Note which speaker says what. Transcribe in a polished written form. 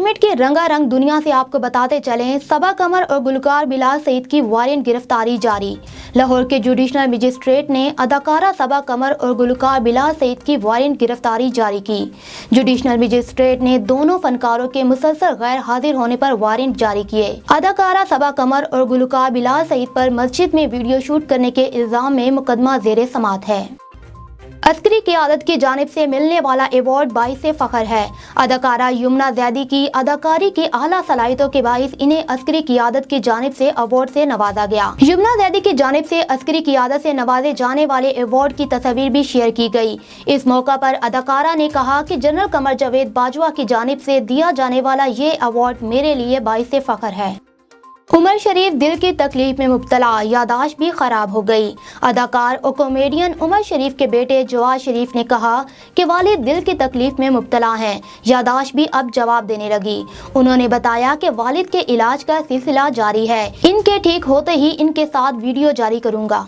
Speaker 1: बॉलीवुड की रंगारंग दुनिया से आपको बताते चलें, सबा कमर और गुलकार बिलाल सईद की वारंट गिरफ्तारी जारी। लाहौर के जुडिशनल मजिस्ट्रेट ने अदाकारा सबा कमर और गुलकार बिलाल सईद की वारंट गिरफ्तारी जारी की। जुडिशनल मजिस्ट्रेट ने दोनों फनकारों के मुसलसल गैर हाजिर होने पर वारंट जारी किए। अदाकारा सबा कमर और गुलकार बिलाल सईद पर मस्जिद में वीडियो शूट करने के इल्जाम में मुकदमा ज़ेरे समाअत है। अस्करी क़यादत की जानिब से मिलने वाला अवार्ड बाइसे फ़ख्र है। अदाकारा यमुना ज़ैदी की अदाकारी की आला सलाहियतों के बाइस इन्हें अस्करी क़यादत की जानिब से अवार्ड से नवाजा गया। यमुना ज़ैदी की जानिब से अस्करी क़यादत से नवाजे जाने वाले अवार्ड की तस्वीर भी शेयर की गई। इस मौका पर अदाकारा ने कहा कि जनरल कमर जावेद बाजवा की जानिब से दिया जाने वाला ये अवार्ड मेरे लिए बाइसे फ़ख्र है। उमर शरीफ दिल की तकलीफ में मुब्तला, यादाश्त भी खराब हो गई। अदाकार और कॉमेडियन उमर शरीफ के बेटे जवाद शरीफ ने कहा कि वालिद दिल की तकलीफ में मुब्तला हैं, यादाश्त भी अब जवाब देने लगी। उन्होंने बताया कि वालिद के इलाज का सिलसिला जारी है, इनके ठीक होते ही इनके साथ वीडियो जारी करूंगा।